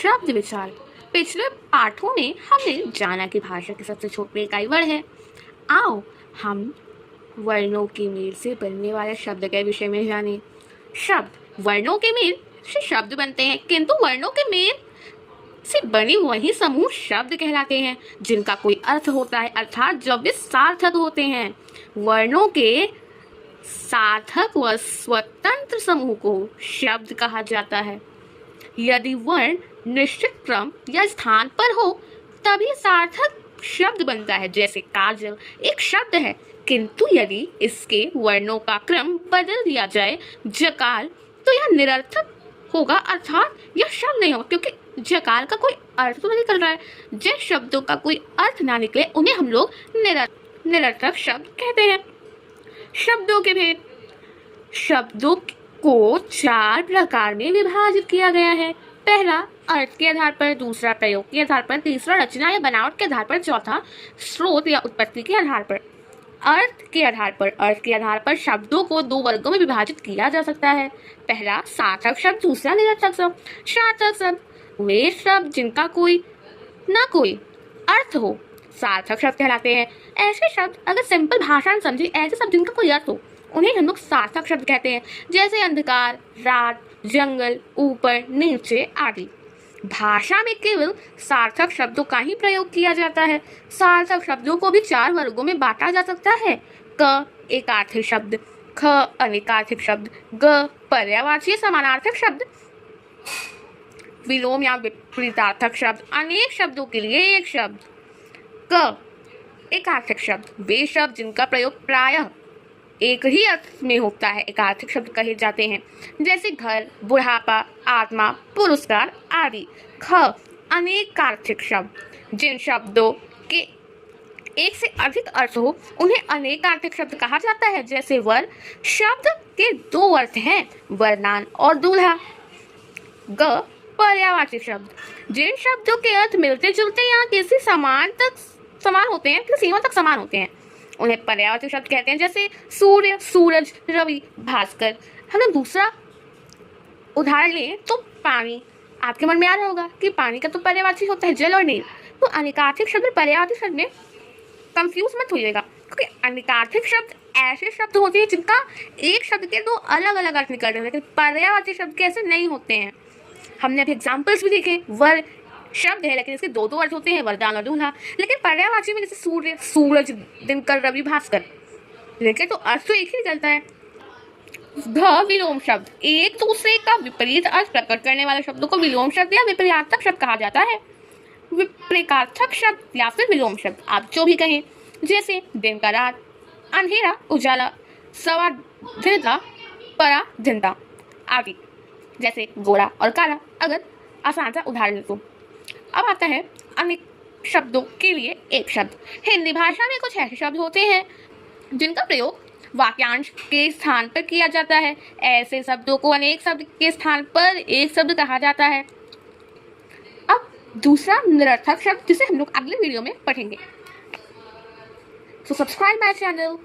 शब्द विचार। पिछले पाठों में हमने जाना कि भाषा की सबसे छोटी इकाई वर्ण है। आओ हम वर्णों की मेल से बनने वाले शब्द के विषय में जाने। शब्द वर्णों के मेल से शब्द बनते हैं, किंतु वर्णों के मेल से बने वही समूह शब्द कहलाते हैं जिनका कोई अर्थ होता है, अर्थात जब वे सार्थक होते हैं। वर्णों के सार्थक व स्वतंत्र समूह को शब्द कहा जाता है। यदि वर्ण निश्चित क्रम या स्थान पर हो तभी सार्थक शब्द बनता है। जैसे काजल एक शब्द है, किंतु यदि इसके वर्णों का क्रम बदल दिया जाए जकाल, तो यह निरर्थक होगा, अर्थात यह शब्द नहीं होगा, क्योंकि जकाल का कोई अर्थ तो नहीं निकल रहा है। जिन शब्दों का कोई अर्थ ना निकले उन्हें हम लोग निरर्थक शब्द कहते हैं। शब्दों के भेद। शब्दों को 4 प्रकार में विभाजित किया गया है। पहला अर्थ के आधार पर, दूसरा प्रयोग के आधार पर, तीसरा रचना या बनावट के आधार पर, चौथा स्रोत या उत्पत्ति के आधार पर। अर्थ के आधार पर शब्दों को 2 वर्गों में विभाजित किया जा सकता है। पहला सार्थक शब्द, दूसरा निरर्थक शब्द। सार्थक शब्द वे शब्द जिनका कोई ना कोई अर्थ हो, सार्थक शब्द कहलाते हैं। ऐसे शब्द अगर सिंपल भाषा में समझे, ऐसे शब्द जिनका कोई अर्थ हो, उन्हें हम लोग सार्थक शब्द कहते हैं। जैसे अंधकार, रात, जंगल, ऊपर, नीचे आदि। भाषा में केवल सार्थक शब्दों का ही प्रयोग किया जाता है। सार्थक शब्दों को भी 4 वर्गों में बांटा जा सकता है। क एकार्थक शब्द, ख अनेकार्थक शब्द, ग पर्यायवाची समानार्थक शब्द, विलोम या विपरीतार्थक शब्द, अनेक शब्दों के लिए एक शब्द। क एकार्थक शब्द वे शब्द जिनका प्रयोग प्रायः एक ही अर्थ में होता है, एकार्थक शब्द कहे जाते हैं। जैसे घर, बुढ़ापा, आत्मा, पुरस्कार आदि। ख अनेकार्थक शब्द जिन शब्दों के एक से अधिक अर्थ हो उन्हें अनेकार्थक शब्द कहा जाता है। जैसे वर शब्द के 2 अर्थ हैं, वरदान और दूल्हा। ग पर्यायवाची शब्द जिन शब्दों के अर्थ मिलते जुलते या किसी समान होते हैं, किसी सीमा तक समान होते हैं, उन्हें पर्यायवाची शब्द कहते हैं। जैसे सूर्य, सूरज, रवि, भास्कर। हम लोग दूसरा उदाहरण लें तो पानी। आपके मन में आ रहा होगा कि पानी का तो पर्यायवाची होता है जल और नीर। तो अनेकार्थक शब्द और पर्यायवाची शब्द में कंफ्यूज मत होइएगा, क्योंकि अनेकार्थक शब्द ऐसे शब्द होते हैं जिनका एक शब्द के 2 अलग अलग अर्थ निकल रहे हैं, लेकिन पर्यायवाची शब्द के ऐसे नहीं होते हैं। हमने अभी एग्जाम्पल्स भी देखे। वर शब्द है लेकिन इसके 2 अर्थ होते हैं, वरदान और दूल्हा। लेकिन पर्यायवाची में जैसे सूर्य, सूरज, दिनकर, रवि, भास्कर, लेकिन तो अर्थ तो एक ही निकलता है। घ विलोम शब्द एक दूसरे का विपरीत अर्थ प्रकट करने वाले शब्दों को विलोम शब्द या विपरीतार्थक शब्द कहा जाता है। विपरीतार्थक शब्द या फिर विलोम शब्द आप जो भी कहें, जैसे दिन का रात, अंधेरा उजाला, स्वाधीनता पराधीनता आदि। जैसे गोरा और काला, अगर आसान सा उदाहरण तो। अब आता है अनेक शब्दों के लिए एक शब्द। हिंदी भाषा में कुछ ऐसे शब्द होते हैं जिनका प्रयोग वाक्यांश के स्थान पर किया जाता है। ऐसे शब्दों को अनेक शब्द के स्थान पर एक शब्द कहा जाता है। अब दूसरा निरर्थक शब्द जिसे हम लोग अगले वीडियो में पढ़ेंगे। So subscribe my channel.